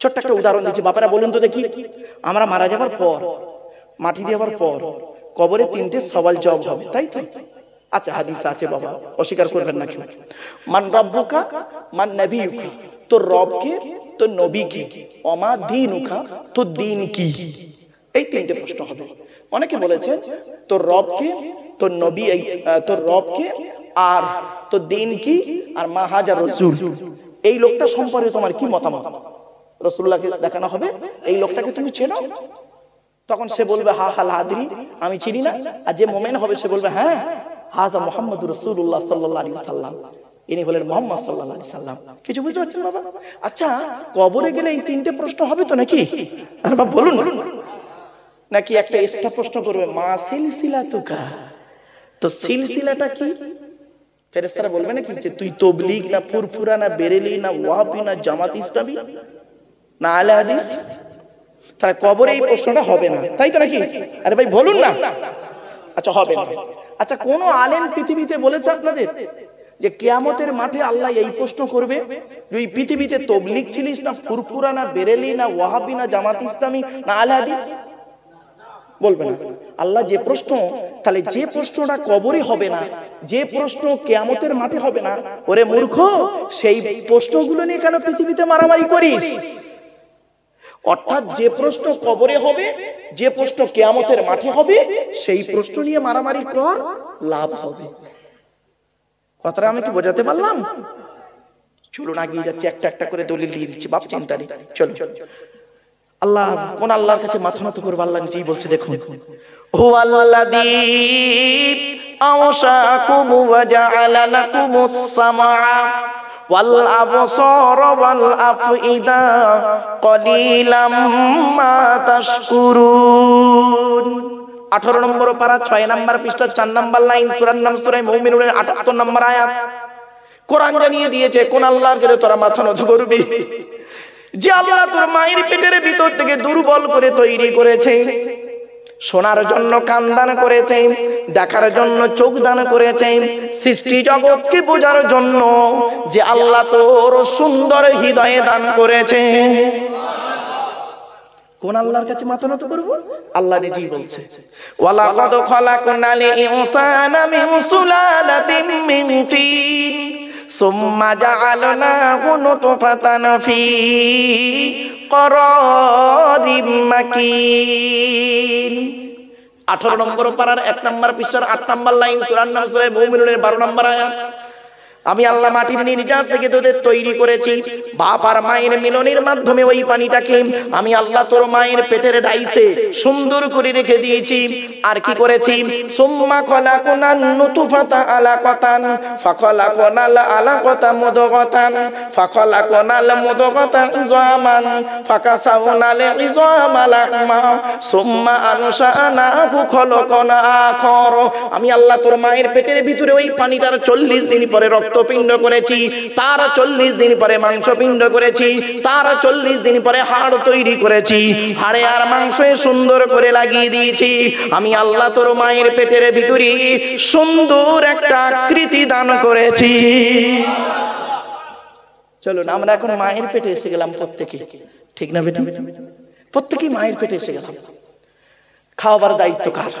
ছোট্ট একটা উদাহরণ দিচ্ছি, বাপারা বলুন তো দেখি, আমরা মারা যাবার পর, মাটি দেওয়ার পর কবরে 3টে সওয়াল জবাব হবে, তাই তো? আচ্ছা, হাদিস আছে বাবা, অস্বীকার করবেন না কেউ। মান রাব্বুকা, মান নবিয়ুকা, তোর রব কে, তোর নবী কি, ওমা দীনুকা, তোর দিন কি। এই 3টে প্রশ্ন হবে। অনেকে বলেছেন তোর রব কে, তোর নবী, তোর রব কে, আর তোর দিন কি, আর মা হাজা রাসূল, এই লোকটা সম্পর্কে তোমার কি মতামত? রাসূলুল্লাহকে দেখানো হবে, এই লোকটাকে তুমি চেনো? তখন সে বলবে হা হাল আদরি, আমি চিনি না। আর যে মুমিন হবে সে বলবে হ্যাঁ, হাজা মুহাম্মাদুর রাসূলুল্লাহ সাল্লাল্লাহু আলাইহি ওয়াসাল্লাম, ইনি হলেন মুহাম্মদ সাল্লাল্লাহু আলাইহি ওয়াসাল্লাম। কিছু বুঝতে পারছেন বাবা? আচ্ছা, কবরে গেলে এই 3টে প্রশ্ন হবে তো নাকি? আর বাবা বলুন, নাকি একটা এক্সট্রা প্রশ্ন করবে, মা সিলসিলাতুকা, তো সিলসিলাটা কি? ফেরেশতারা বলবে নাকি যে তুই তাবলীগ না ফুরফুরা না বেরেলি না ওয়াহাবি না জামাত ইসলামী না আহলে হাদিস? তাহলে কবরে এই প্রশ্নটা হবে না, তাই তো নাকি? আরে ভাই বলুন না। আচ্ছা, হবে না। আচ্ছা, কোন আলেম পৃথিবীতে বলেছে আপনাদের যে কিয়ামতের মাঠে আল্লাহ এই প্রশ্ন করবে, তুই পৃথিবীতে তাবলীগ ছিলিস না ফুরফুরা না বেরেলি না ওয়াহাবি না জামাত ইসলামী না আহলে হাদিস? বলবে না। আল্লাহ যে প্রশ্ন, তাহলে যে প্রশ্নটা কবরে হবে না, যে প্রশ্ন কিয়ামতের মাঠে হবে না, ওরে মূর্খ, সেই প্রশ্নগুলো নিয়ে কেন পৃথিবীতে মারামারি করিস? অর্থাৎ যে প্রশ্ন কবরে হবে, যে প্রশ্ন কিয়ামতের মাঠে হবে, সেই প্রশ্ন নিয়ে মারামারি কর, লাভ হবে। কথাটা আমি কি বোঝাতে পারলাম? চলুন আগিয়ে যাচ্ছি, একটা একটা করে দলিল দিয়ে দিচ্ছি, বাপ চিন্তা নেই। চলো, আল্লাহ, কোন আল্লাহর কাছে মাথা নত করবো? আল্লাহ নিজেই বলছে, দেখুন, হুয়াল্লাযী আওশাকুম ওয়া জাআলা লাকুমুস সামআ ওয়াল আবসারা ওয়াল আফইদা কলিলাম মা তাশকুরুন। 18 নম্বর পারা 6 নম্বর পৃষ্ঠা 4 নম্বর লাইন, সূরার নাম সূরা মুমিনুনের 78 নম্বর আয়াত। কোরআন জানিয়ে দিয়েছে কোন আল্লাহর কাছে তোরা মাথা নত করবি? যে আল্লাহ তোর মায়ের পেটের ভিতর থেকে দুর্বল করে তৈরি করেছে, শোনার জন্য কান দান করেছে, দেখার জন্য চোখ দান করেছে, সৃষ্টি জগৎকে বোঝার জন্য যে আল্লাহ তোর সুন্দর হৃদয়ে দান করেছে, কোন আল্লাহর কাছে মাথা নত করব? আল্লাহ নিজেই বলছে, ওয়ালাকাদ খালাকনাল ইনসানা মিন সুলালাতিন মিন তিন সুম্মা জাআলনাহু নুতফাতান ফি করারিম মাকিন। 18 নম্বর পারার 1 নম্বর পৃষ্ঠার 8 নম্বর লাইন, সূরার নাম সূরা মুমিনুনের 12 নম্বর আয়াত। আমি আল্লাহ মাটির নির্যাস থেকে তোদের তৈরি করেছি, বাপ আর মায়ের মিলনের মাধ্যমে ওই পানিটাকে আমি আল্লাহ তোর মায়ের পেটের ডাইসে সুন্দর করে রেখে দিয়েছি। আর কি করেছি? সুম্মা খলাকনান নুতফাতা আলাকাতান ফাখলাকনাল আলাকাতা মুদগাতান ফাখলাকনাল মুদগাতা ইযামান ফাকাসাউনাল ইযামা লাহমা সুম্মা আনশানাহু খলকনা আখর। আমি আল্লাহ তোর মায়ের পেটের ভিতরে ওই পানিটার 40 দিন পরে রক্তপিণ্ড করেছি, তার 40 দিন পরে মাংসপিণ্ড করেছি, তার 40 দিন পরে হাড় তৈরি করেছি, হাড়ে আর মাংসে সুন্দর করে লাগিয়ে দিয়েছি। আমি আল্লাহ তোর মায়ের পেটের ভিতরে সুন্দর একটা আকৃতি দান করেছি। চলুন আমরা এখন মায়ের পেটে এসে গেলাম প্রত্যেকে, ঠিক না বেটা? প্রত্যেকেই মায়ের পেটে এসে গেলাম। খাওয়াবার দায়িত্ব কার?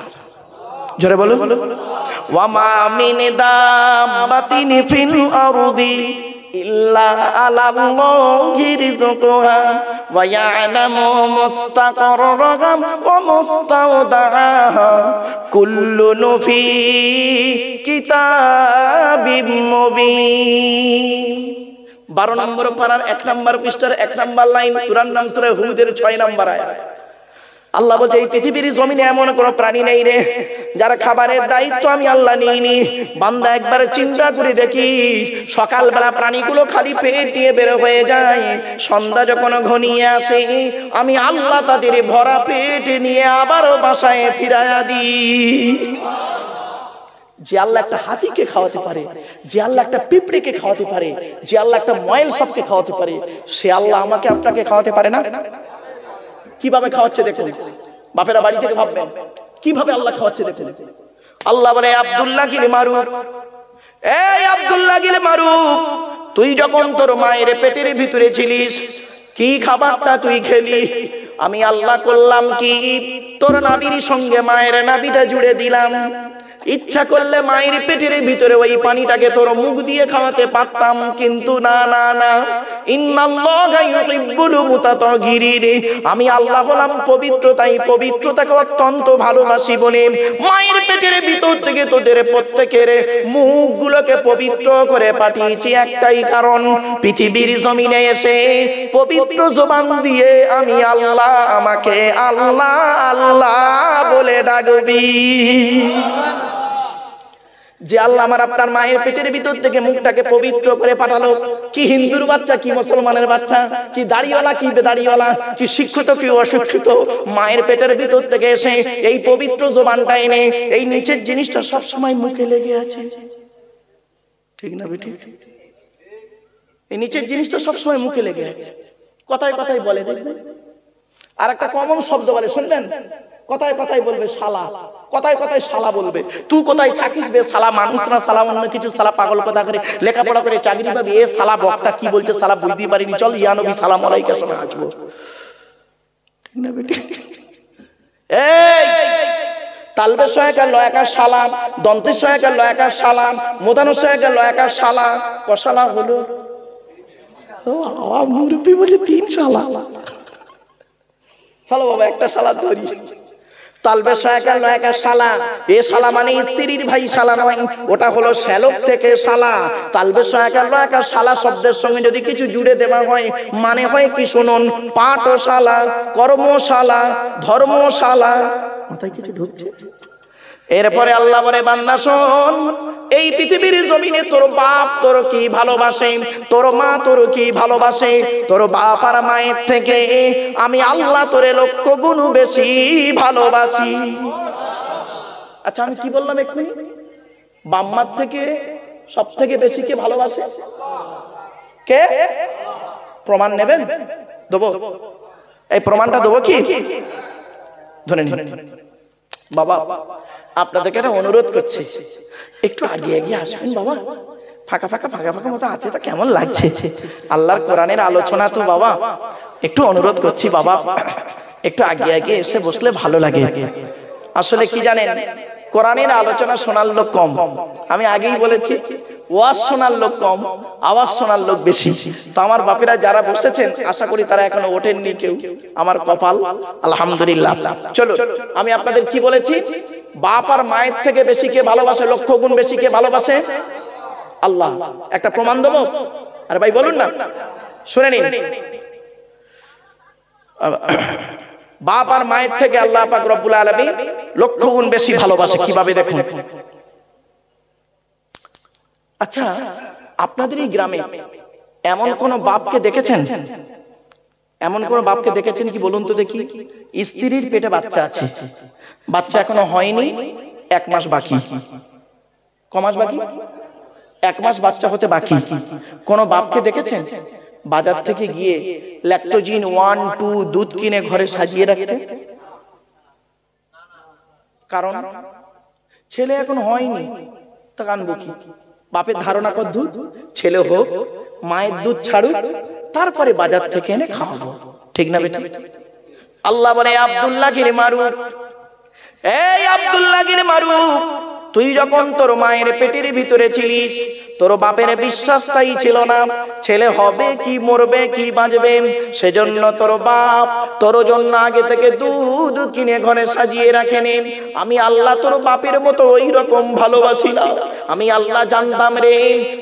জোরে বলো। ওয়া মা মিন দাব্বাতিন ফিল আরদি ইল্লা আলাল্লাহি রিজকুহা ওয়া ইয়ালামু মুস্তাকাররাহা ওয়া মুস্তাওদাআহা কুল্লুন ফি কিতাবিম মুবিন। 12 নম্বর পারার 1 নম্বর পৃষ্ঠার 1 নম্বর লাইন, সূরার নাম সূরা হুদের 6 নম্বর আয়াত। আল্লাহ বলছে এই পৃথিবীর জমিনে এমন কোন প্রাণী নেই রে যার খাবারের দায়িত্ব আমি আল্লাহ নিইনি। বান্দা একবার চিন্তা করে দেখিস, সকালবেলা প্রাণীগুলো খালি পেট নিয়ে বের হয়ে যায়, সন্ধ্যা যখন ঘনিয়ে আসে আমি আল্লাহ তাদের ভরা পেট নিয়ে আবারও বাসায় ফিরাইয়া দিই। যে আল্লাহ একটা হাতিকে খাওয়াতে পারে, যে আল্লাহ একটা পিঁপড়েকে খাওয়াতে পারে, যে আল্লাহ একটা ময়েল সাপকে খাওয়াতে পারে, সে আল্লাহ আমাকে আপনাকে খাওয়াতে পারে না? কিভাবে খাওয়াচ্ছে দেখুন, বাপেরা বাড়ি থেকে ভাববেন কিভাবে আল্লাহ খাওয়াচ্ছে দেখুন। আল্লাহ বলে, আব্দুল্লাহ গিল মারুফ, এই আব্দুল্লাহ গিল মারুফ, তুই যখন তোর মায়ের পেটের ভিতরে ছিলিস কি খাবারটা তুই খেলি? আমি আল্লাহ করলাম কি, তোর নাভির সঙ্গে মায়ের নাভিটা জুড়ে দিলাম। ইচ্ছা করলে মায়ের পেটের ভিতরে ওই পানিটাকে তোর মুখ দিয়ে খাওয়াতে পারতাম, কিন্তু না না না, ইন্নাল্লাহা ইউহিব্বুল মুতাতাহহিরিন, আমি আল্লাহ হলাম পবিত্র, তাই পবিত্রতাকে অত্যন্ত ভালোবাসি বলে মায়ের পেটের ভিতর থেকে তোদের প্রত্যেকের মুখগুলোকে পবিত্র করে পাঠিয়েছি একটাই কারণ, পৃথিবীর জমিনে এসে পবিত্র জবান দিয়ে আমি আল্লাহ, আমাকে আল্লাহ আল্লাহ বলে ডাকবি। যে আল্লাহ আমার আপনার মায়ের পেটের ভিতর থেকে মুখটাকে পবিত্র করে পাঠালো, কি হিন্দুর বাচ্চা, কি মুসলমানের বাচ্চা, কি দাড়িওয়ালা, কি বেদাড়িওয়ালা, কি শিক্ষিত, কি অশিক্ষিত, মায়ের পেটের ভিতর থেকে এসে এই পবিত্র জবানটা এনে এই নিচের জিনিসটা সব সময় মুখে লেগে আছে, ঠিক না বেটি? এই নিচের জিনিসটা সব সময় মুখে লেগে আছে, কথায় কথায় বলে দেখবেন। আর একটা কমন শব্দ বলে, শুনলেন? কথায় কথায় বলবে শালা, কথায় কথায় শালা বলবে। তুই কোথায় থাকিস বে শালা? মানুষ না শালা, অন্য কিছু শালা, পাগল কথা করে লেখাপড়া করে চাকরি পাবে, এ শালা বক্তা কি বলছে শালা বুঝতেই পারিনি, চল ইয়া নবী সালাম আলাইকা সময় আসবো, ঠিক না বেটি? এই তালবের সহায়কার লয়াকার সালাম, দন্তের সহায়কার লয়াকার সালাম, মোদানোর সহায়কার লয়াকার শালা, কশালা হলো মুরব্বী বলে 3 শালা। শালা বাবা একটা শালা ধরি, তালবে সহায়কার লয়াকার শালা, এ শালা মানে স্ত্রীর ভাই শালা নয়, ওটা হলো শ্যালক থেকে শালা। তালবে সহায়কার লয়াকার শালা শব্দের সঙ্গে যদি কিছু জুড়ে দেওয়া হয় মানে হয় কি শুনুন, পাঠশালা, কর্মশালা, ধর্মশালা। মাথায় কিছু ঢুকছে? এরপরে আল্লাহ বলে, বান্দা শোন, এই পৃথিবীর জমিনে তোর বাপ তোর কি ভালোবাসে, তোর মা তোর কি ভালোবাসে, তোর বাপ আর মায়ের থেকে আমি আল্লাহ তোরে লক্ষ গুণ বেশি ভালোবাসি। আচ্ছা আমি কি বললাম এক্ষুনি? বাম্মার থেকে সব থেকে বেশি কে ভালোবাসে? কে? প্রমাণ নেবেন? দেবো, এই প্রমাণটা দেবো কি? ধরে নিন বাবা, আপনাদেরকে একটা অনুরোধ করছি, একটু আগে এগিয়ে আসবেন বাবা। ফাঁকা ফাঁকা ফাঁকা ফাঁকা মতো আছে তো কেমন লাগছে? আল্লাহর কোরআনের আলোচনা তো বাবা, একটু অনুরোধ করছি বাবা, একটু আগে আগে এসে বসলে ভালো লাগে। আসলে কি জানেন, কোরআনের আলোচনা শোনার লোক কম, আমি আগেই বলেছি, ওয়াজ শোনার লোক কম, আওয়াজ শোনার লোক বেশি। তো আমার বাপেরা যারা বসেছেন আশা করি তারা এখনো ওঠেননি কেউ, আমার কপাল, আলহামদুলিল্লাহ। চলো, আমি আপনাদের কি বলেছি, বাপ আর মায়ের থেকে বেশি কে ভালোবাসে, লক্ষ গুণ বেশি কে ভালোবাসে? আল্লাহ। একটা প্রমাণ দেবো? আরে ভাই বলুন না, শুনে নিন। বাপ আর মায়ের থেকে আল্লাহ পাক রব্বুল আলামিন লক্ষ গুণ বেশি ভালোবাসে। কিভাবে দেখুন। আচ্ছা আপনাদের এই গ্রামে এমন কোন বাপকে দেখেছেন? এমন কোন বাপকে দেখেছেন কি বলুন তো দেখি? স্ত্রীর পেটে বাচ্চা আছে, বাচ্চা এখনো হয়নি, 1 মাস বাকি। ক মাস বাকি? 1 মাস বাচ্চা হতে বাকি। কোন বাপকে দেখেছেন বাজার থেকে গিয়ে ল্যাকটোজিন 1, 2 দুধ কিনে ঘরে সাজিয়ে রাখতে? কারণ ছেলে এখন হয়নি, তা কানবো কি? বাপের ধারণা কর দুধ ছেলে হোক, মায়ের দুধ ছাড়ুক, তারপরে বাজার থেকে এনে খাওয়াবো, ঠিক না বেটা? আল্লাহ বলে, আব্দুল্লাহ গিরে মারুফ, এই আব্দুল্লাহ গিরে মারুফ, তুই যখন তোর মায়ের পেটের ভিতরে ছিলিস, তোর বাপের বিশ্বাসটাই ছিল না ছেলে হবে কি মরবে কি বাঁচবে, সেজন্য তোর বাপ তোর জন্য আগে থেকে দুধ কিনে ঘরে সাজিয়ে রাখেনি। আমি আল্লাহ তোর বাপের মতো ওই রকম ভালোবাসি না। আমি আল্লাহ জানতাম রে,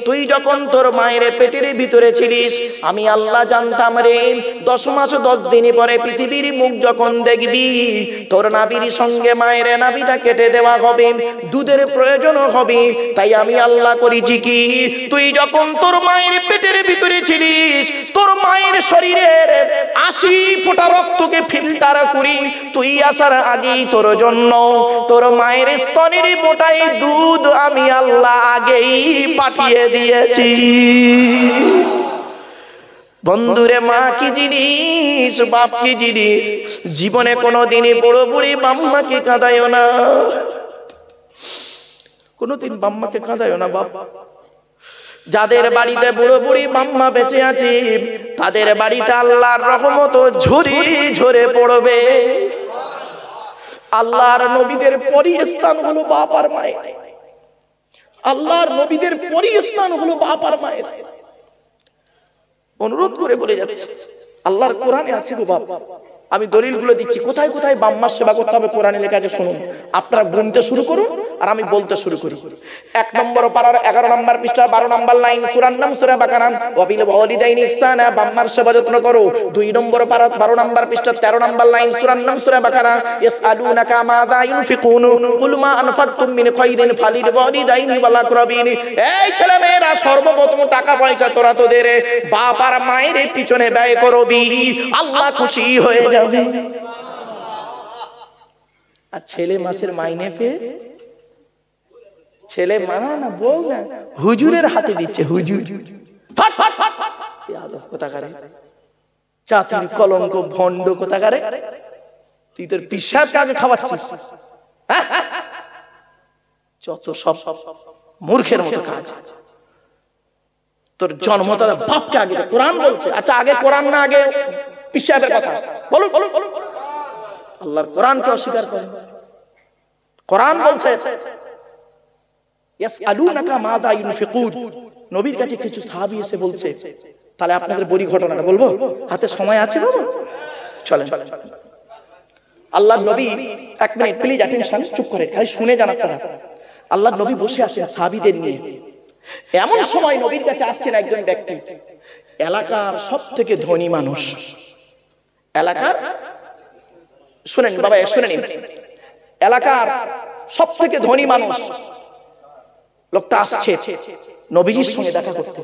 তুই যখন তোর মায়ের পেটের ভিতরে ছিলিস, আমি আল্লাহ জানতাম রে 10 মাস 10 দিন পরে পৃথিবীর মুখ যখন দেখবি, তোর নাভির সঙ্গে মায়ের নাভিটা কেটে দেওয়া হবে, দুধের প্রয়োজন হবে। তাই আমি আল্লাহ করেছি কি, তুই যখন তোর মায়ের পেটের ভিতরে ছিলিস, তোর মায়ের শরীরের 80 ফোঁটা রক্তকে ফিল্টার করি তুই আসার আগেই তোর জন্য তোর মায়ের স্তনের মোটাই দুধ আমি আল্লাহ আগেই পাঠিয়ে দিয়েছি। বন্ধুরে, মা কি জিনিস, বাপ কি জিনিস, জীবনে কোনোদিনই বড় বুড়ি বাম্মাকে কাঁদায়ও না, কোনোদিন বাম্মাকে কাঁদায়ও না বাপ। যাদের বাড়িতে বুড়ো বুড়ি বাম্মা বেঁচে আছে তাদের বাড়িতে আল্লাহর রহমত ঝুরি ঝরে পড়বে। আল্লাহর নবীদের পরই স্থান হলো বাপ আর মায়ের। আল্লাহর নবীদের পরই স্থান হলো বাপ আর মায়ের। অনুরোধ করে বলে যাচ্ছে, আল্লাহর কোরআনে আছে গো বাপ, আমি দলিলগুলো দিচ্ছি কোথায় কোথায় বাম্মার সেবা করতে হবে কোরআনে লেখা আছে শুনুন। আপনারা গুনতে শুরু করুন আর আমি বলতে শুরু করি। 1 নম্বর পারার 11 নম্বর পৃষ্ঠা 12 নম্বর লাইন, সূরার নাম সূরা বাকারা, ওয়াবিল ওয়ালিদাইনি ইহসানা, বাম্মার সেবা যত্ন করো। 2 নম্বর পারা 12 নম্বর পৃষ্ঠা 13 নম্বর লাইন, সূরার নাম সূরা বাকারা, ইয়াসআলুনাকা মাযা ইউনফিকুন কুল মা আনফাকতুম মিন খায়রিন ফালিল ওয়ালিদাইনি ওয়াল আকরাবিন। এই ছেলে মেয়েরা, সর্বপ্রথম টাকা পয়সা তোরা তোদের বাপ আর মায়ের পিছনে ব্যয় করবি, আল্লাহ খুশি হয়ে যাবে। আর ছেলে মাছের মাইনে পেয়ে ছেলে মানা না বউ না হুজুরের হাতে দিচ্ছে। হুজুর কোথাকারে, চাচির কলঙ্ক ভণ্ড কোথাকারে, তুই তোর পিসাবকে আগে খাওয়াচ্ছিস। যত সব মূর্খের মতো কাজ। তোর জন্মদাতা বাপকে আগে দে। কোরআন বলছে। আচ্ছা, আগে কোরআন না আগে পিসাবের কথা? বলো বলো বলো। আল্লাহর কোরআনকে অস্বীকার করে। কোরআন বলছে ইয়াসআলুনাকা মাযা ইউনফিকুন। নবীর কাছে কিছু সাহাবী এসে বলছে, তাহলে আপনাদের বড়ি ঘটনাটা বলবো? হাতে সময় আছে বাবা? চলেন। আল্লাহর নবী, 1 মিনিট প্লিজ অ্যাটেনশন, চুপ করে খালি শুনে যান আপনারা। আল্লাহর নবী বসে আছেন সাহাবীদের নিয়ে। এমন সময় নবীর কাছে আসছেন একজন ব্যক্তি, এলাকার সবথেকে ধনী মানুষ। এলাকার, শুনেন বাবা, শুনে নিন, এলাকার সবথেকে ধনী মানুষ লোকটা আসছে নবীজির সঙ্গে দেখা করতে।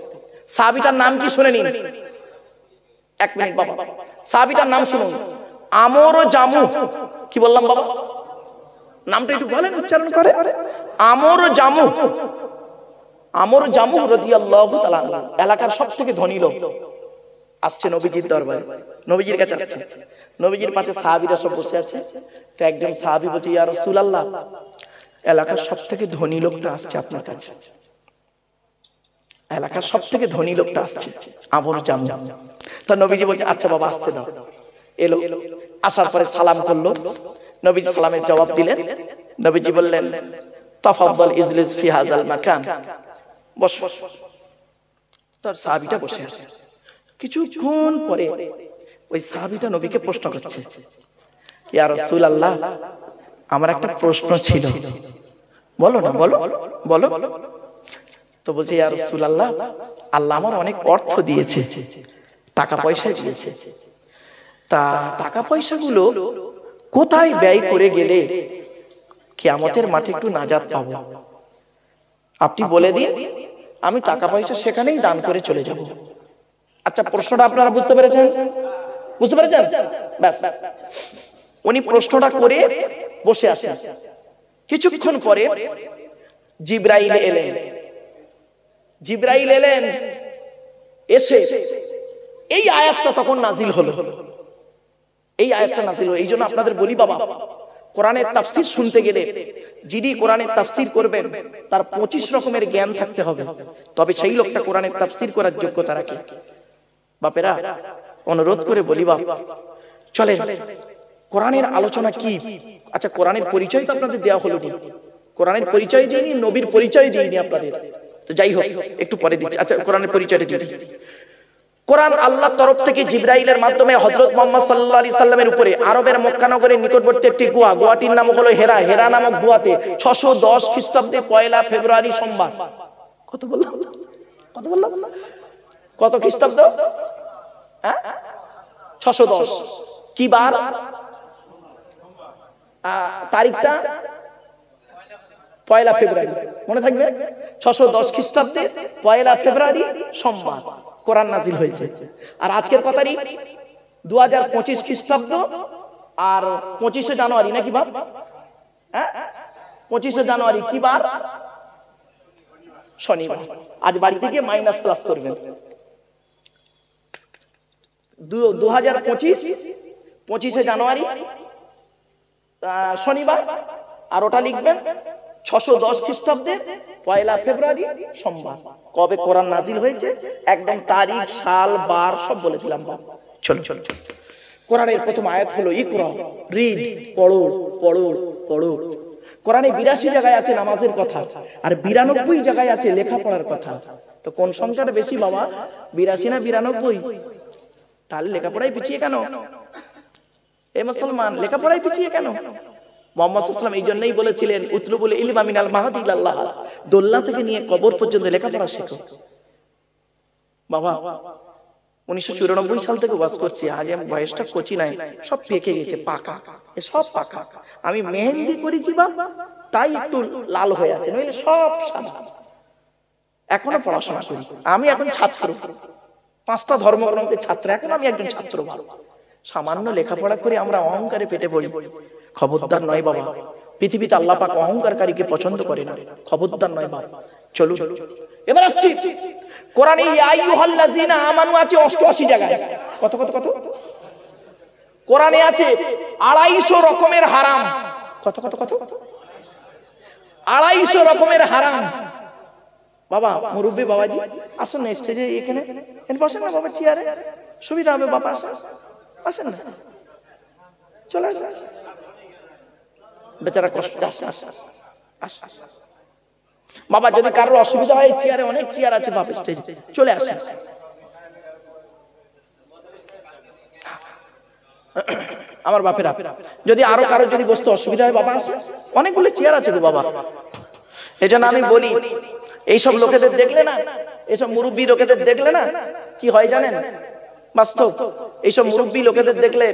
সাহাবীটার নাম কি শুনে নিন। 1 মিনিট বাবা, সাহাবীটার নাম শুনুন, আমর জামু। কি বললাম বাবা? নামটা একটু বলেন, উচ্চারণ করে। আমর জামু। আমর জামু রাদিয়াল্লাহু তাআলা আনহু, এলাকার সবথেকে ধনী লোক আসছে নবীজির দরবারে, নবীজির কাছে আসছে। নবীজির পাশে সাহাবীরা সব বসে আছে। তো একজন সাহাবী বলছে, ইয়া রাসূলুল্লাহ, এলাকার সবথেকে ধনী লোকটা আসছে আপনার কাছে। এলাকার সবথেকে ধনী লোকটা আসছে, আমর জামু। তা নবীজি বলছে, আচ্ছা বাবা, আসতে দাও। এলো, আসার পরে সালাম করলো। নবীজি সালামের জবাব দিলেন। নবীজি বললেন, তাফাদ্দাল ইজলিস ফি হাযাল মাকান, বস। তার সাহাবীটা বসে আছে। কিছুক্ষণ পরে ওই সাহাবীটা নবীকে প্রশ্ন করছে, ইয়া রাসূলুল্লাহ, আমার একটা প্রশ্ন ছিল। বলো না, বলো বলো। তো বলছে, ইয়া রাসূলুল্লাহ, আল্লাহ আমার অনেক অর্থ দিয়েছে, টাকা পয়সা দিয়েছে। তা টাকা পয়সাগুলো কোথায় ব্যয় করে গেলে কিয়ামতের মাঠে একটু নাজাত পাবো? আপনি বলে দিন, আমি টাকা পয়সা সেখানেই দান করে চলে যাব। আচ্ছা, প্রশ্নটা আপনারা বুঝতে পেরেছেন? বুঝতে পেরেছেন? ব্যাস, উনি প্রশ্নটা করে বসে আছেন। কিছুক্ষণ পরে জিবরাইল এলেন। জিবরাইল এলেন, এসে এই আয়াতটা তখন নাজিল হলো। এই আয়াতটা নাজিল হলো। এই জন্য আপনাদের বলি বাবা, কোরআনের তাফসীর শুনতে গেলে যিনি কোরআনের তাফসীর করবেন তার 25 রকমের জ্ঞান থাকতে হবে, তবে সেই লোকটা কোরআনের তাফসীর করার যোগ্যতা রাখে। বাপেরা, অনুরোধ করে বলি বাপ, চলেন কোরআনের আলোচনা কি। আচ্ছা, কোরআনের পরিচয় তো আপনাদের দেওয়া হলো না। কোরআনের পরিচয় দিইনি, নবীর পরিচয় দিইনি আপনাদের। তো যাই হোক, একটু পরে দিচ্ছি। আচ্ছা, কোরআনের পরিচয়টা দিয়ে দিই। কোরআন আল্লাহর তরফ থেকে জিবরাইলের মাধ্যমে হযরত মুহাম্মদ সাল্লাল্লাহু আলাইহি সাল্লামের উপরে আরবের মক্কা নগরের নিকটবর্তী একটি গুহা, গুহাটির নাম হলো হেরা। হেরা নামক গুহাতে 610 খ্রিস্টাব্দে 1 ফেব্রুয়ারি সোমবার, কত বললাম? কত বললাম? কত খ্রিস্টাব্দ? 610। কি বার? তারিখটা 1 ফেব্রুয়ারি, মনে থাকবে? 610 খ্রিস্টাব্দে 1 ফেব্রুয়ারি সোমবার কোরআন নাজিল হয়েছে। আর আজকের কত তারিখ? 2025 খ্রিস্টাব্দ আর 25শে জানুয়ারি, নাকি বাপ? 25শে জানুয়ারি কি বার? শনিবার। আজ বাড়ি থেকে মাইনাস প্লাস করবেন। 2025 25শে জানুয়ারি শনিবার, আর ওটা লিখবেন 610 খ্রিস্টাব্দের 1 ফেব্রুয়ারি সোমবার। কবে কোরআন নাজিল হয়েছে একদম তারিখ, সাল, বার সব বলে দিলাম। চলো চলো, কোরআনের প্রথম আয়াত হলো ইকরা, রিড, পড়ো পড়ো পড়ো। কোরআনে 82 জায়গায় আছে নামাজের কথা, আর 92 জায়গায় আছে লেখাপড়ার কথা। তো কোন সংখ্যাটা বেশি বাবা, 82 না 92? তাহলে লেখাপড়ায় পিছিয়ে কেন? এ মুসলমান, লেখাপড়ায় পিছিয়ে কেন? মুহাম্মদ সাল্লাল্লাহু আলাইহি ওয়াসাল্লাম এই জন্যই বলেছিলেন উতলুবুল ইলমা মিনাল মাহদি ইলাল্লাহ, দোলনা থেকে নিয়ে কবর পর্যন্ত লেখাপড়া শেখো। বাবা 1994 সাল থেকে ওয়াজ করছি, আজ আমি বয়সটা কচি নাই, সব পেকে গেছে, পাকা, এ সব পাকা। আমি মেহেন্দি করেছি বাবা, তাই একটু লাল হয়ে আছে, নইলে সব সাদা। এখনো পড়াশোনা করি, আমি এখন ছাত্র, 5টা ধর্মগ্রন্থের ছাত্র, এখন আমি একজন ছাত্র। ভালো সামান্য লেখাপড়া করে আমরা অহংকারে পেটে পড়ি, খবরদার নয় বাবা। পৃথিবীতে আল্লাহ পাক অহংকারকারীকে পছন্দ করে না, খবরদার নয় বাবা। চলুন এবার আসছি কোরআনে ইয়া আইয়ুহাল্লাযীনা আমানু আছে 88 জায়গায়। কত কত কত? কোরআনে আছে 250 রকমের হারাম। কত কত কত? 250 রকমের হারাম। বাবা মুরব্বি বাবাজি আসুন না স্টেজে, এখানে বসেন না বাবা, চেয়ারে সুবিধা হবে বাবা, আসেন আসেন না, চলে আসেন, বেচারা কষ্ট। বাবা যদি কারোর অসুবিধা হয় চেয়ারে অনেক চেয়ার আছে বাবা, স্টেজে চলে আসেন। আমার বাপেরা যদি আরো কারো যদি বসতে অসুবিধা হয় বাবা আসেন, অনেকগুলো চেয়ার আছে গো বাবা। এজন্য আমি বলি এইসব লোকেদের দেখলে না, এইসব মুরব্বী লোকেদের দেখলে না কি হয় জানেন? বাস্তব এইসব মুরব্বী লোকেদের দেখলে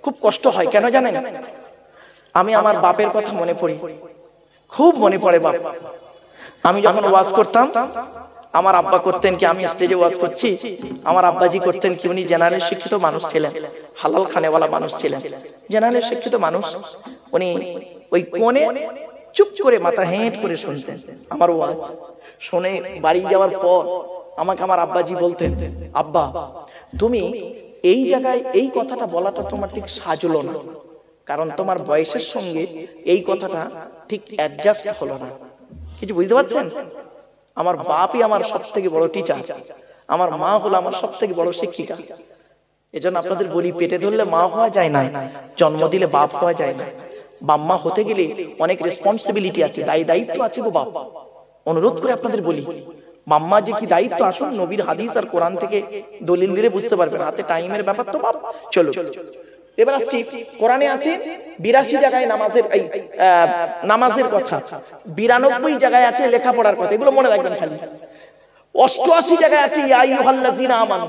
খুব কষ্ট হয়। কেন জানেন? আমি আমার বাপের কথা মনে পড়ি, খুব মনে পড়ে বাপ। আমি যখন ওয়াজ করতাম, আমার আব্বা করতেন কি, আমি স্টেজে ওয়াজ করছি, আমার আব্বাজি করতেন কি, উনি জেনারেল শিক্ষিত মানুষ ছিলেন, হালাল খানেওয়ালা মানুষ ছিলেন, জেনারেল শিক্ষিত মানুষ। উনি ওই কোণে চুপ করে মাথা হেঁট করে শুনতেন আমার ওয়াজ। শুনে বাড়ি যাওয়ার পর আমাকে আমার আব্বাজি বলতেন, আব্বা তুমি এই জায়গায় এই কথাটা বলাটা তোমার ঠিক সাজলো না, কারণ তোমার বয়সের সঙ্গে এই কথাটা ঠিক অ্যাডজাস্ট হলো না। কিছু বুঝতে পারছেন? আমার বাপই আমার সব থেকে বড় টিচার, আমার মা হলো আমার সব থেকে বড় শিক্ষিকা। এজন্য আপনাদের বলি, পেটে ধরলে মা হওয়া যায় না, জন্ম দিলে বাপ হওয়া যায় না। বাম্মা হতে গেলে অনেক রেসপন্সিবিলিটি আছে, দায়িত্ব আছে গো বাপ। অনুরোধ করে আপনাদের বলি, মাম্মা যে কি দায়িত্ব, আসুন নবীর হাদিস আর কোরআন থেকে দলিল দিলে বুঝতে পারবেন, হাতে টাইমের ব্যাপার তো বাপ। চলো এবার আসছি, কোরআনে আছে 82 জায়গায় নামাজের কথা, 92 জায়গায় আছে লেখাপড়ার কথা, এগুলো মনে রাখবেন খালি। 88 জায়গায় আছে ইয়া আইয়ুহাল্লাযীনা আমানু,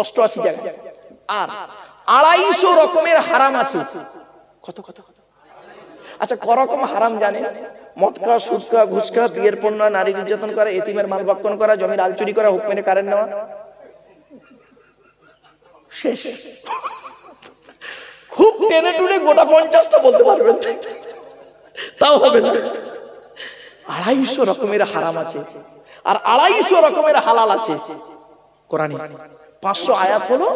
88 জায়গায়। আর 250 রকমের হারাম আছে। কত কত? আচ্ছা ক রকম হারাম জানেন? মদ খাওয়া, সুদ খাওয়া, ঘুষ খাওয়া, বিয়ের পণ্য, নারী নির্যাতন করা, এতিমের মাল ভক্ষণ করা, জমির আল চুরি করা, হুকমের কারেন্ট নেওয়া, শেষ। খুব টেনে টুনে গোটা 50টা বলতে পারবেন, তাও হবে না। 250 রকমের হারাম আছে, আর 250 রকমের হালাল আছে কোরআনে। 500 আয়াত হলো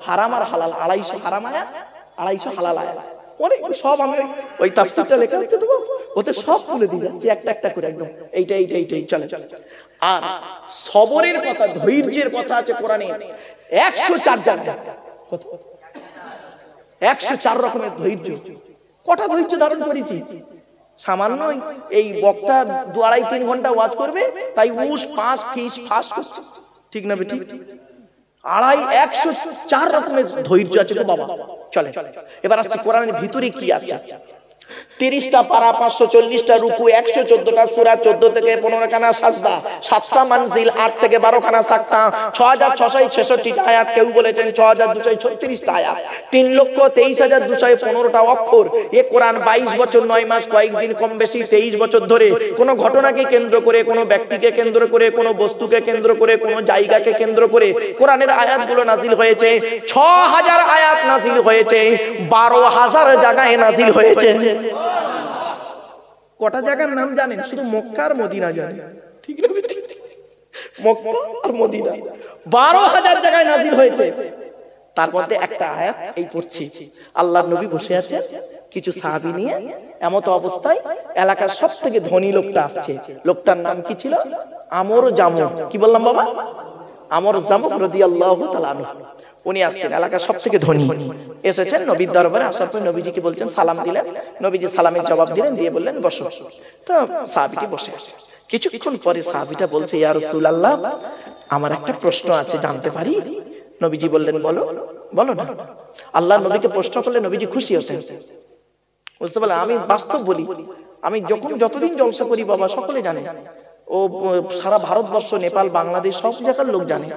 হারাম আর হালাল, 250 হারাম আয়াত, 250 হালাল আয়াত। অনেক সব আমি ওই তাফসীরটা লেখা হচ্ছে তো, ওতে সব তুলে দিয়ে যাচ্ছে একটা একটা করে, একদম এইটাই চলে। আর সবরের কথা, ধৈর্যের কথা আছে কোরআনে 104 জায়গায়। কত? 104 রকমের ধৈর্য। কটা ধৈর্য ধারণ করেছি? সামান্য এই বক্তা 2-2.5-3 ঘন্টা ওয়াজ করবে, তাই উস পাঁচ ফিস ফাঁস করছে, ঠিক না বেটি? 104 রকমের ধৈর্য আছে গো বাবা। চলে এবার আসছে কোরআনের ভিতরে কি আছে। 30টা পারা, 540টা রুকু, 114টা সূরা, 14 থেকে 15 খানা সাজদা, 7টা মানজিল, 8 থেকে 12 খানা সাকতা, 6666টা আয়াত, কেউ বলেছেন 6236টা আয়াত, 3,23,215টা অক্ষর। এ কোরআন 22 বছর 9 মাস কয়েকদিন কম বেশি 23 বছর ধরে কোন ঘটনাকে কেন্দ্র করে, কোন ব্যক্তিকে কেন্দ্র করে, কোন বস্তুকে কেন্দ্র করে, কোন জায়গাকে কেন্দ্র করে কোরআনের আয়াতগুলো নাজিল হয়েছে। 6000 আয়াত নাজিল হয়েছে, 12,000 জায়গায় নাজিল হয়েছে। কটা জায়গার নাম জানেন? শুধু মক্কা আর মদিনা জানেন, ঠিক না? মক্কা আর মদিনা 12,000 জায়গায় নাজিল হয়েছে। তার মধ্যে একটা আয়াত এই পড়ছি, আল্লাহর নবী বসে আছেন, কিছু সাহাবী নিয়ে এমত অবস্থায় এলাকার সব থেকে ধনী লোকটা আসছে। লোকটার নাম কি ছিল? আমর জামুক। কি বললাম বাবা? আমর জামুক রাদিয়াল্লাহু তাআলা আনহু। উনি আসছেন, এলাকার সব থেকে ধনী, এসেছেন নবীর দরবারে। আসার পর নবীজিকে বলছেন, সালাম দিলেন। নবীজি সালামের জবাব দিলেন, দিয়ে বললেন বসো। তো সাহাবীটি বসে আছে। কিছুক্ষণ পরে সাহাবীটা বলছে, ইয়া রাসূলুল্লাহ, আমার একটা প্রশ্ন আছে, জানতে পারি? নবীজি বললেন, বলো। বলো না। আল্লাহ নবীকে প্রশ্ন করলে নবীজি খুশি হতেন। বুঝতে পারলেন? আমি বাস্তব বলি, আমি যতদিন জলসা করি বাবা, সকলে জানে, ও সারা ভারতবর্ষ, নেপাল, বাংলাদেশ সব জায়গার লোক জানে।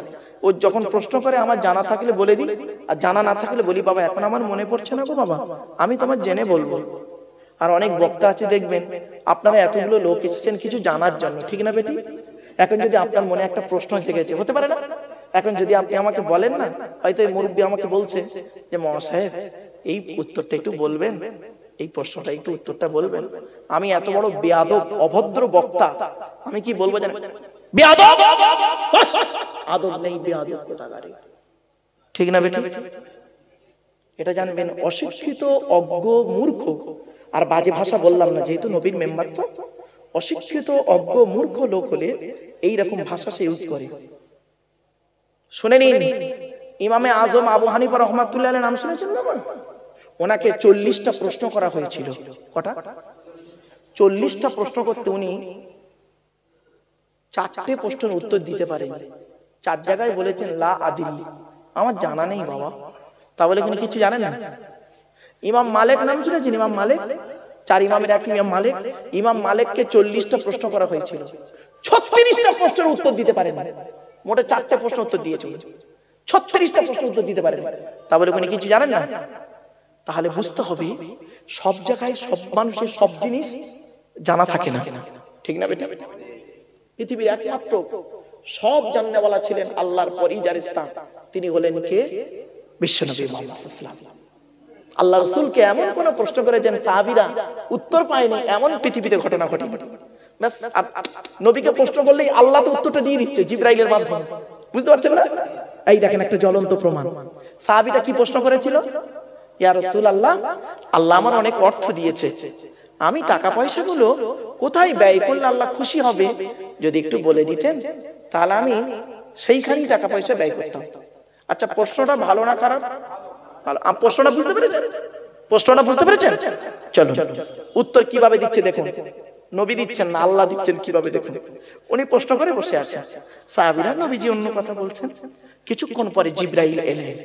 ও যখন প্রশ্ন করে আমার জানা থাকলে বলে দিই, আর জানা না থাকলে বলি, বাবা এখন আমার মনে পড়ছে না গো বাবা, আমি তোমার জেনে বলবো। আর অনেক বক্তা আছে দেখবেন, আপনারা এতগুলো লোক এসেছেন কিছু জানার জন্য, ঠিক না বেটি? এখন যদি আপনার মনে একটা প্রশ্ন জেগেছে, হতে পারে না? এখন যদি আপনি আমাকে বলেন না, হয়তো এই মুরব্বী আমাকে বলছে যে মহাসাহেব এই উত্তরটা একটু বলবেন, এই প্রশ্নটা একটু উত্তরটা বলবেন। আমি এত বড় বেয়াদব অভদ্র বক্তা, আমি কি বলবো জানেন? বেয়াদব, আদব নেই, বেয়াদব কোথাকারে, ঠিক না বেটা? এটা জানবেন, অশিক্ষিত, অজ্ঞ, মূর্খ, আর বাজে ভাষা বললাম না, যেহেতু নবীর মেম্বার, তো অশিক্ষিত, অজ্ঞ, মূর্খ লোক হলে এইরকম ভাষা সে ইউজ করে। শুনে নিন, ইমামে আজম আবু হানিফা রাহমাতুল্লাহ আলাইহির নাম শুনেছেন বাবা? ওনাকে 40টা প্রশ্ন করা হয়েছিল। কটা? 40টা প্রশ্ন করতে উনি 4টে প্রশ্নের উত্তর দিতে পারেন। 4 জায়গায় বলেছেন লা আদিরি, আমার জানা নেই বাবা। তা বলে উনি কিছু জানেন না? ইমাম মালিক নাম শুনেছেন? ইমাম মালিক, 4 ইমামের এক ইমাম মালিক। ইমাম মালিককে 40টা প্রশ্ন করা হয়েছিল, 36টা প্রশ্নের উত্তর দিতে পারেন। মোটে 4টে প্রশ্ন উত্তর দিয়েছে, 36টা প্রশ্ন উত্তর দিতে পারেন। তা বলে উনি কিছু জানেন না? তাহলে বুঝতে হবে, সব জায়গায় সব মানুষের সব জিনিস জানা থাকে না, ঠিক না বেটা? পৃথিবীর একমাত্র সব জাননেওয়ালা ছিলেন আল্লাহর পরই যার স্থান, তিনি হলেন কে? বিশ্বনবী মুহাম্মদ সাল্লাল্লাহু আলাইহি ওয়াসাল্লাম। আল্লাহ রাসূলকে এমন কোন প্রশ্ন করেছেন সাহাবীরা উত্তর পায়নি, এমন পৃথিবীতে ঘটনা ঘটে। বাস, নবীকে প্রশ্ন করলেই আল্লাহ তো উত্তরটা দিয়ে দিচ্ছে জিবরাইলের মাধ্যমে। বুঝতে পারছেন না? এই দেখেন একটা জ্বলন্ত প্রমাণ। সাহাবীটা কি প্রশ্ন করেছিল? ইয়া রাসূলুল্লাহ, আল্লাহ আমার অনেক অর্থ দিয়েছে, আমি টাকা পয়সাগুলো কোথায় ব্যয় করলে আল্লাহ খুশি হবে, যদি একটু বলে দিতেন তাহলে আমি সেইখানেই টাকা পয়সা ব্যয় করতাম। আচ্ছা, প্রশ্নটা ভালো না খারাপ? ভালো। প্রশ্নটা বুঝতে পেরেছেন? প্রশ্নটা বুঝতে পেরেছেন? চলো উত্তর কিভাবে দিচ্ছে দেখুন। নবী দিচ্ছেন না, আল্লাহ দিচ্ছেন কিভাবে দেখুন। উনি প্রশ্ন করে বসে আছেন, সাহাবীরা নবীজি অন্য কথা বলছেন। কিছুক্ষণ পরে জিবরাইল এলেন।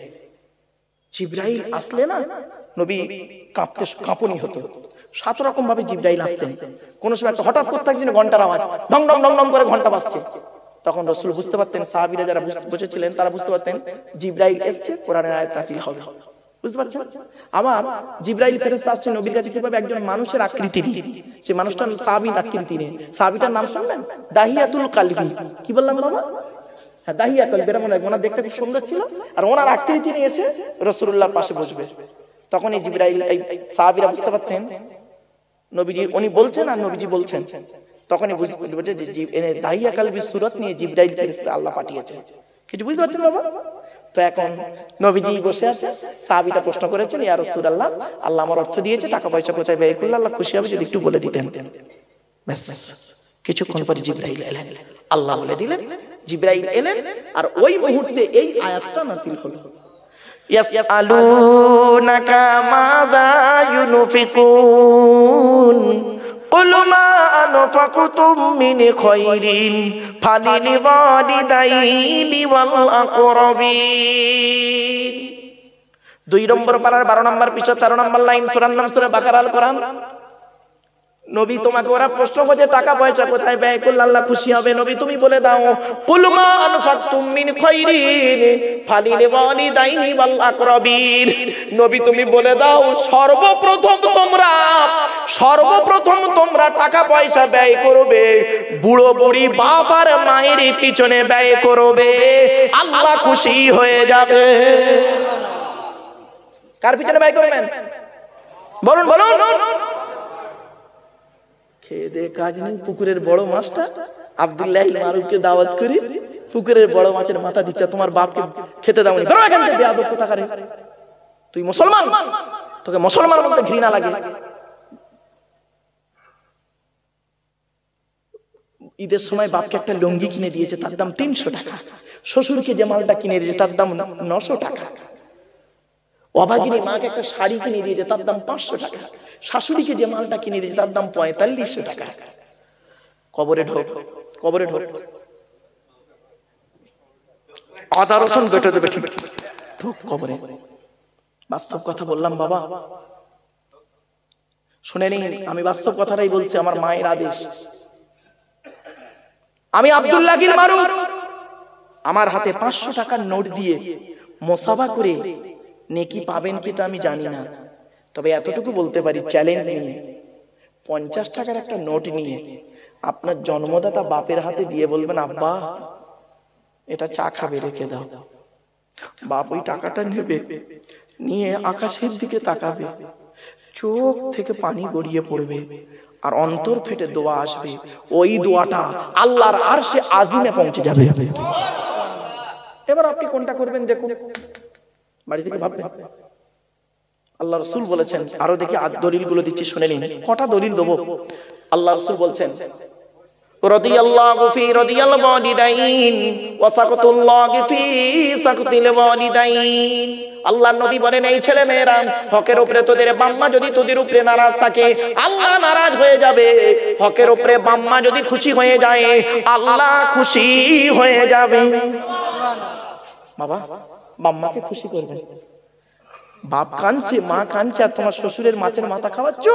জিবরাইল আসলে না, নবী কাঁপুনি হতো। 7 রকম ভাবে জিবরাইল আসতেন। কোন সময় একটা হঠাৎ করতে একদিন ঘন্টার আওয়াজ, ঢং ঢং ঢং ঢং করে ঘন্টা বাজছে। তখন রাসূল বুঝতে পারতেন, সাহাবীরা যারা বসেছিলেন তারা বুঝতে পারতেন জিবরাইল এসেছে, কোরআনের আয়াত নাযিল হবে। বুঝতে পারছেন? আমার জিবরাইল ফেরেশতা আসছে নবীর কাছে কিভাবে? একজন মানুষের আকৃতি নিয়ে। সেই মানুষটার সাহাবীর আকৃতি নিয়ে। সাহাবীটার নাম শুনলেন? দাহিয়াতুল কালবি। কি বললাম বাবা? হ্যাঁ, দাহিয়া কালবি। ওনার দেখতে খুব সুন্দর ছিল, আর ওনার আকৃতি নিয়ে এসে রাসূলুল্লাহর পাশে বসবে। তখন এই জিবরাইল, এই সাহাবীরা বুঝতে পারতেন নবীজি উনি বলছেন আর নবীজি বলছেন। তখনই বুঝতে পারছে যে দাহিয়া কালবির সূরত নিয়ে জিবরাইল ফেরেশতা আল্লাহ পাঠিয়েছেন। কিছু বুঝতে পারছেন বাবা? তো এখন নবীজি বসে আছে, সাহাবীটা প্রশ্ন করেছেন, ইয়া রাসূলুল্লাহ, আল্লাহ আমার অর্থ দিয়েছে, টাকা পয়সা কোথায় ব্যয় করলে আল্লাহ খুশি হবে, যদি একটু বলে দিতেন। ব্যাস, কিছুক্ষণ পরে জিবরাইল এলেন, আল্লাহ বলে দিলেন। জিবরাইল এলেন, আর ওই মুহূর্তে এই আয়াতটা নাযিল হলো, ইয়াসআলুনাকা মাযা ইউনফিকুন কুল মা আনফাকতুম মিন খায়রিন ফালিল ওয়ালিদাইনি ওয়াল আকরাবিন। 2 নম্বর পারার 12 নম্বর পৃষ্ঠা 13 নম্বর লাইন, সূরার নাম সূরা বাকারা, আল কোরআন। নবী তোমাকে ওরা প্রশ্ন করছে টাকা পয়সা কোথায় ব্যয় করলে আল্লাহ খুশি হবে, নবী তুমি বলে দাও, কুল মা আনফাকতুম মিন খায়রিন ফালিল ওয়ালিদাইনি ওয়াল আকরাবিন। নবী তুমি বলে দাও, সর্বপ্রথম তোমরা টাকা পয়সা ব্যয় করবে বুড়ো বুড়ি বাপ আর মায়ের পিছনে ব্যয় করবে, আল্লাহ খুশি হয়ে যাবে। কার পিছনে ব্যয় করবেন? বলুন বলুন। খেয়ে দে কাজ নেই, পুকুরের বড় মাছটা আব্দুল্লাহ মারুফকে দাওয়াত করি, পুকুরের বড় মাছের মাথা দিচ্ছে, তোমার বাপকে খেতে দাওনি, বেরো এখান থেকে বেয়াদব কোথাকারে। তুই মুসলমান, তোকে মুসলমান বলতে ঘৃণা লাগে। ঈদের সময় বাপকে একটা লুঙ্গি কিনে দিয়েছে, তার দাম 300 টাকা। শ্বশুরকে যে মালটা কিনে দিয়েছে তার দাম 900 টাকা। অভাগিনী মাকে একটা শাড়ি কিনে দিয়েছে, তার দাম 500 টাকা। শাশুড়িকে যে মালটা কিনে দিয়েছে তার দাম 4500 টাকা। কবরে ঢোক, কবরে ঢোক, আদা রসুন বেটে দেবে, ঠিক ঢোক কবরে। বাস্তব কথা বললাম বাবা, শুনে নিন, আমি বাস্তব কথাটাই বলছি, আমার মায়ের আদেশ। আমি আব্দুল্লাহ গিল মারুফ, আমার হাতে 500 টাকার নোট দিয়ে মোসাফা করে নেকি পাবেন কি তা আমি জানি না, তবে এতটুকু বলতে পারি, চ্যালেঞ্জ নিয়ে 50 টাকার একটা নোট নিয়ে আপনার জন্মদাতা বাপের হাতে দিয়ে বলবেন, আব্বা এটা চা খাবে, রেখে দাও। বাপ ওই টাকাটা নেবে, নিয়ে আকাশের দিকে তাকাবে, চোখ থেকে পানি গড়িয়ে পড়বে, আর অন্তর ফেটে দোয়া আসবে। ওই দোয়াটা আল্লাহর আরশে আজিমে পৌঁছে যাবে। এবার আপনি কোনটা করবেন দেখুন, বাড়ি থেকে ভাববেন। আল্লাহ রাসূল বলেছেন, আরো দেখি দলিলগুলো দিচ্ছি, শুনে নিন। কটা দলিল দেবো? আল্লাহ রাসূল বলছেন, রাদিয়াল্লাহু ফি রাদিয়াল ওয়ালিদাইন ওয়া সাকাতুল্লাহি ফি সাকাতিল ওয়ালিদাইন। আল্লাহর নবী বলেন, এই ছেলে মেয়েরা হকের উপরে তোদের বাম্মা যদি তোদের উপরে নারাজ থাকে, আল্লাহ নারাজ হয়ে যাবে। হকের উপরে বাম্মা যদি খুশি হয়ে যায়, আল্লাহ খুশি হয়ে যাবে। বাবা, বাম্মাকে খুশি করবেন। বাপ কাঁদছে, মা কাঁদছে, আর তোমার শ্বশুরের মাছের মাথা খাওয়াচ্ছ,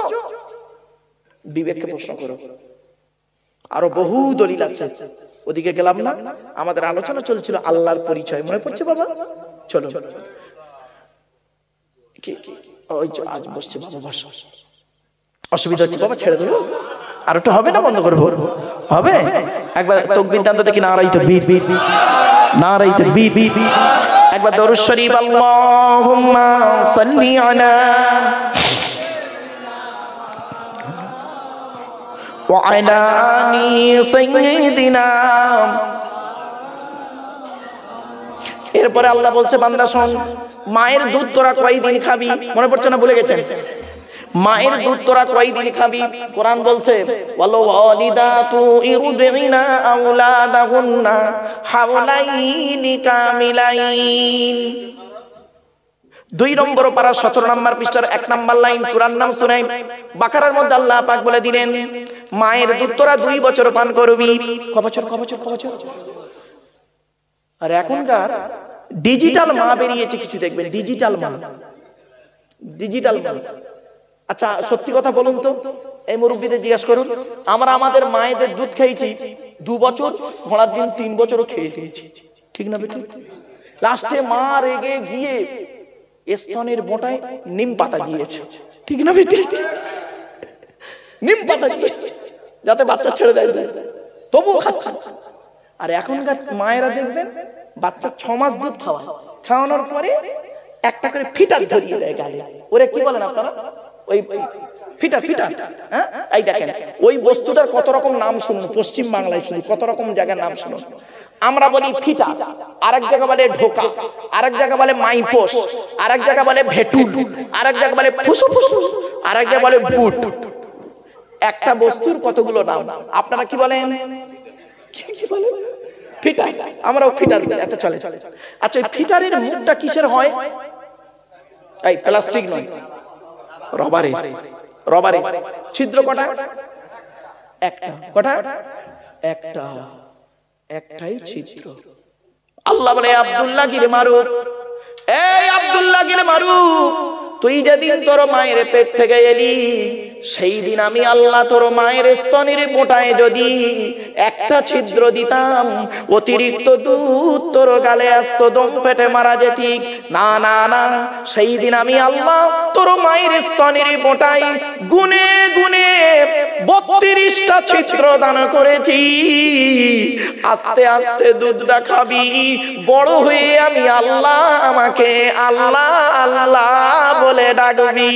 বিবেককে প্রশ্ন করো। আরো বহু দলিল আছে, ওদিকে গেলাম না। আমাদের আলোচনা চলছিল আল্লাহর পরিচয়, মনে পড়ছে বাবা? চলো, ওই আজ বসছে বাবা, বসো। অসুবিধা হচ্ছে বাবা, ছেড়ে দেবো? আর একটু হবে না, বন্ধ করবো? হবে? একবার তাকবীর দান তো দেখি, নারায়ে তাকবীর, নারায়ে তাকবীর। একবার দরুদ শরীফ, আল্লাহুম্মা সাল্লি আলা ওয়া আলা আলি সাইয়্যিদিনা। এরপরে আল্লাহ বলছে, বান্দা শোন, মায়ের দুধ তোরা কয়দিন খাবি? মনে পড়ছে না, ভুলে গেছেন? মায়ের দুধ তোরা কয়দিন খাবি? কোরআন বলছে, ওয়াল ওয়ালিদাতু ইরদিনা আওলাদাহুন্না হাওলাইনি কামিলাইন। 2 নম্বর পারা 17 নম্বর পৃষ্ঠার 1 নম্বর লাইন, সূরার নাম সূরা বাকারার মধ্যে আল্লাহ পাক বলে দিলেন, মায়ের দুধ তোরা 2 বছর পান করবি। ক বছর? আর এখনকার ডিজিটাল মা বেরিয়েছে কিছু, দেখবেন ডিজিটাল মা, ডিজিটাল মা। আচ্ছা সত্যি কথা বলুন তো, এই মুরব্বীদের জিজ্ঞাসা করুন, আমরা আমাদের মায়েদের দুধ খেয়েছি 2 বছর, ঘোড়ার দিন 3 বছরও খেয়ে খেয়েছি, ঠিক না বেটি? লাস্টে মা রেগে গিয়ে স্তনের বোঁটায় নিম পাতা দিয়েছে, ঠিক না বেটি? নিম পাতা দিয়েছে যাতে বাচ্চা ছেড়ে দেয়, তবুও খাচ্ছে। আর এখনকার মায়েরা দেখবেন, বাচ্চা 6 মাস দুধ খাওয়ানোর পরে একটা করে ফিটার ধরিয়ে দেয় গালে। ওরে কি বলেন আপনারা? ওই ফিটার, হ্যাঁ? এই দেখেন, ওই বস্তুটার কত রকম নাম শুনুন, পশ্চিম বাংলায় শুনুন, কত রকম জায়গার নাম শুনুন। আমরা বলি ফিটা, আরেক জায়গা বলে ঢোকা, আরেক জায়গা বলে মাইপোস, আরেক জায়গা বলে ভেটুল, আরেক জায়গা বলে ফুসফুস, আরেক জায়গা বলে বুট। একটা বস্তুর কতগুলো নাম, আপনারা কি বলেন? কি বলেন? ফিটা। আমরাও ফিটার বলি। আচ্ছা চলে। আচ্ছা এই ফিটারের মুখটা কিসের হয়? এই প্লাস্টিক নয়, রবারের। রবারের ছিদ্র কটা? একটা। কটা? একটা। একটাই ছিদ্র। আল্লাহ বলে, আব্দুল্লাহ গিল মারুফ, এই আব্দুল্লাহ গিল মারুফ, তুই যেদিন তোর মায়ের পেট থেকে এলি, সেই দিন আমি আল্লাহ তোর মায়ের স্তনের বোঁটায় যদি একটা ছিদ্র দিতাম, অতিরিক্ত দুধ তোর গালে আসতো, দম পেটে মারা যেতি। না না না, সেই দিন আমি আল্লাহ তোর মায়ের স্তনের বোঁটায় গুনে গুনে 32টা ছিদ্র দান করেছি। আস্তে আস্তে দুধটা খাবি, বড় হয়ে আমি আল্লাহ, আমাকে আল্লাহ আল্লাহ বলে ডাকবি।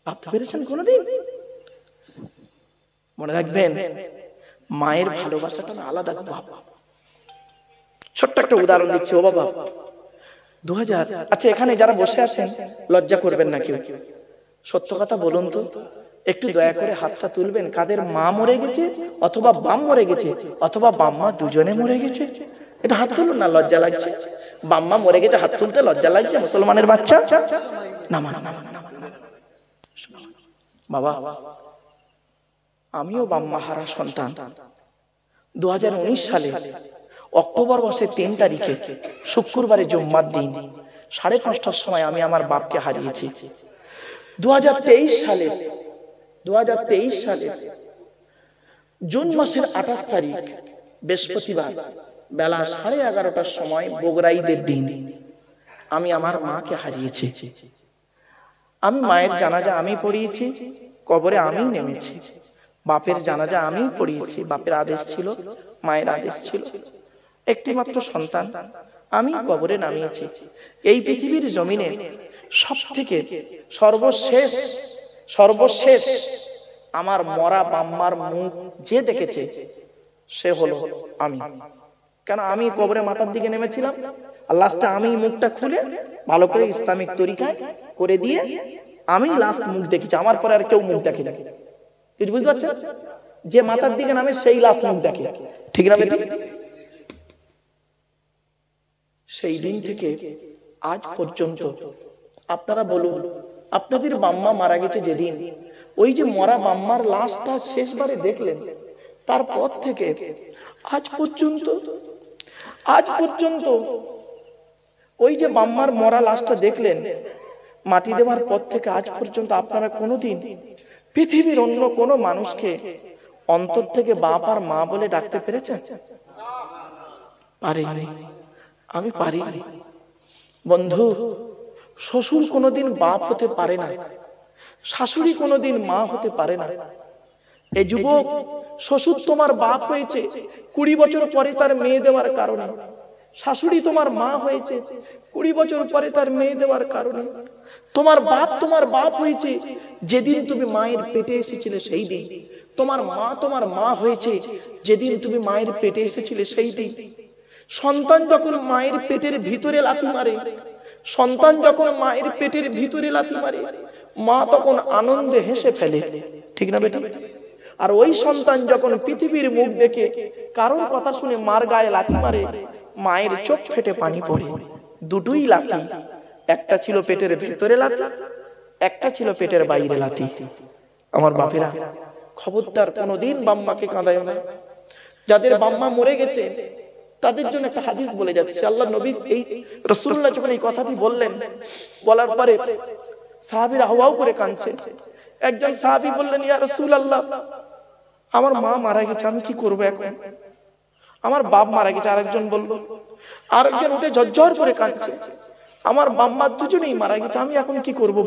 ভাবতে পেরেছেন কোনদিন? মনে রাখবেন, মায়ের ভালোবাসাটা না আলাদা। ছোট্ট একটা উদাহরণ দিচ্ছি। ও বাবা, 2000। আচ্ছা, এখানে যারা বসে আছেন লজ্জা করবেন না কেউ, সত্য কথা বলুন তো, একটু দয়া করে হাতটা তুলবেন কাদের মা মরে গেছে অথবা বাম মরে গেছে অথবা বাম্মা দুজনে মরে গেছে। এটা হাত তুলুন না, লজ্জা লাগছে। বাম্মা মরে গেছে, হাত তুলতে লজ্জা লাগছে? মুসলমানের বাচ্চা, নামান নামান নামান। বাবা, আমিও বাম্মা হারা সন্তান। 2019 সালে অক্টোবর মাসের 3 তারিখে শুক্রবারে জুম্মার দিন 5:30টার সময় আমি আমার বাপকে হারিয়েছি। 2023 সালে জুন মাসের 28 তারিখ বৃহস্পতিবার বেলা 11:30টার সময় বগুড়া ঈদের দিন আমি আমার মাকে হারিয়েছি। আমি মায়ের জানাজা আমি পড়িয়েছি, কবরে আমি নেমেছি। বাপের জানাজা আমি পড়িয়েছি, বাপের আদেশ ছিল, মায়ের আদেশ ছিল। একটি মাত্র সন্তান আমি কবরে নামিয়েছি। এই পৃথিবীর জমিনে সবথেকে সর্বশেষ আমার মরা বাম্মার মুখ যে দেখেছে সে হলো আমি। কেন, আমি কবরে মাথার দিকে নেমেছিলাম, আর লাস্টে আমি মুখটা খুলে ভালো করে ইসলামিক তরিকায় করে দিয়ে আমি লাস্ট মুখ দেখেছি। আমার পরে আর কেউ মুখ দেখে না। কিছু বুঝতে পারছেন? যে মাথার দিকে নামে সেই লাস্ট মুখ দেখে, ঠিক না বেটা? সেই দিন থেকে আজ পর্যন্ত আপনারা বলুন, আপনাদের বাম্মা মারা গেছে যেদিন, ওই যে মরা বাম্মার লাশটা শেষবারে দেখলেন, তারপর থেকে আজ পর্যন্ত ওই যে বাম্মার মরা লাশটা দেখলেন, মাটি দেওয়ার পর থেকে আজ পর্যন্ত আপনারা কোনোদিন পৃথিবীর অন্য কোনো মানুষকে অন্তর থেকে বাপ আর মা বলে ডাকতে পেরেছেন? পারিনি, আমি পারিনি। বন্ধু, শ্বশুর কোনোদিন বাপ হতে পারে না, শাশুড়ি কোনোদিন মা হতে পারে না। এই যুবক, শ্বশুর তোমার বাপ হয়েছে 20 বছর পরে তার মেয়ে দেওয়ার কারণে, শাশুড়ি তোমার মা হয়েছে 20 বছর পরে তার মেয়ে দেওয়ার কারণে। তোমার বাপ হয়েছে যেদিন তুমি মায়ের পেটে এসেছিলে সেই দিন। তোমার মা হয়েছে যেদিন তুমি মায়ের পেটে এসেছিলে সেই দিন। সন্তান যখন মায়ের পেটের ভিতরে লাথি মারে, মা তখন আনন্দে হেসে ফেলে, ঠিক না বেটা? আর ওই সন্তান যখন পৃথিবীর মুখ দেখে কারোর কথা শুনে মার গায়ে লাথি মারে, মায়ের চোখ ফেটে পানি পড়ে। দুটোই লাথি, একটা ছিল পেটের ভেতরে লাথি, একটা ছিল পেটের বাইরে লাথি। আমার বাপেরা, খবরদার কোনোদিন বাম্মাকে কাঁদায় না। যাদের বাম্মা মরে গেছে তাদের জন্য একটা হাদিস বলে যাচ্ছে। আল্লাহ নবী এই রাসূলুল্লাহ যখন এই কথাটি বললেন, বলার পরে সাহাবীরা হাওয়াও করে কাঁদছে। একজন সাহাবী বললেন, ইয়া রাসূলুল্লাহ, আমার মা মারা গেছে, আমি কি করব এখন? আমার বাপ মারা গেছে। আরেকজন বলল, আরেকজন উঠে ঝরঝর করে কাঁদছে, আমার বাম্মা দুজনেই মারা গেছে, আমি এখন কি করব?